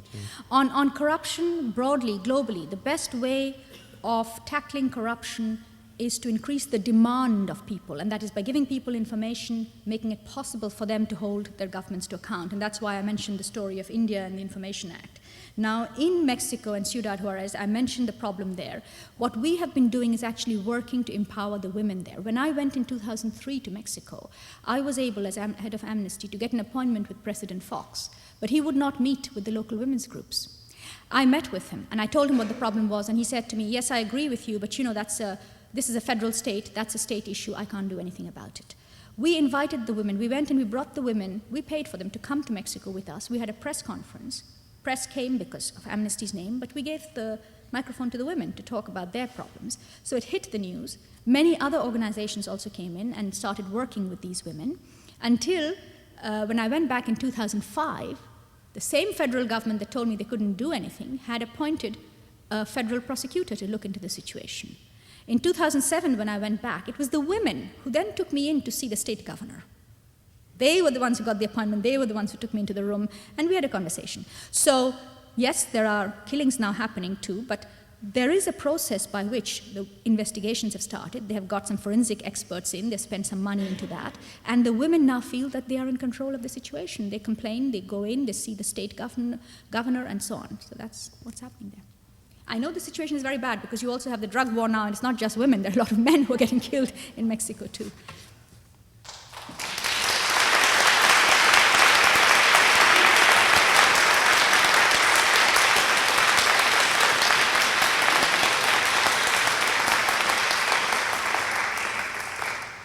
On corruption broadly, globally, the best way of tackling corruption is to increase the demand of people, and that is by giving people information, making it possible for them to hold their governments to account. And that's why I mentioned the story of India and the Information Act. Now, in Mexico and Ciudad Juarez, I mentioned the problem there. What we have been doing is actually working to empower the women there. When I went in 2003 to Mexico, I was able, as head of Amnesty, to get an appointment with President Fox, but he would not meet with the local women's groups. I met with him, and I told him what the problem was, and he said to me, yes, I agree with you, but this is a federal state, that's a state issue, I can't do anything about it. We invited the women, we went and we brought the women, we paid for them to come to Mexico with us. We had a press conference. Press came because of Amnesty's name, but we gave the microphone to the women to talk about their problems. So it hit the news. Many other organizations also came in and started working with these women until when I went back in 2005, the same federal government that told me they couldn't do anything had appointed a federal prosecutor to look into the situation. In 2007, when I went back, it was the women who then took me in to see the state governor. They were the ones who got the appointment, they were the ones who took me into the room, and we had a conversation. So, yes, there are killings now happening too, but there is a process by which the investigations have started. They have got some forensic experts in, they've spent some money into that, and the women now feel that they are in control of the situation. They complain, they go in, they see the state governor, and so on. So that's what's happening there. I know the situation is very bad because you also have the drug war now, and it's not just women, there are a lot of men who are getting killed in Mexico too.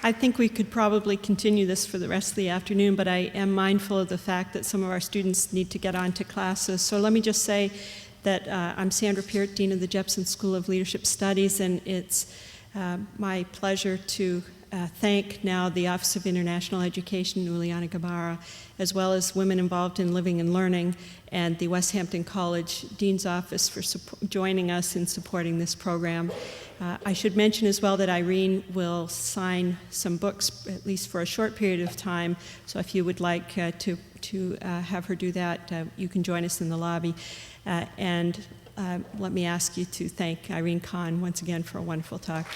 I think we could probably continue this for the rest of the afternoon, but I am mindful of the fact that some of our students need to get on to classes. So let me just say that I'm Sandra Peart, Dean of the Jepson School of Leadership Studies, and it's my pleasure to thank now the Office of International Education, Juliana Guevara, as well as Women Involved in Living and Learning, and the West Hampton College Dean's Office for joining us in supporting this program. I should mention as well that Irene will sign some books, at least for a short period of time. So if you would like to have her do that, you can join us in the lobby. And let me ask you to thank Irene Khan once again for a wonderful talk.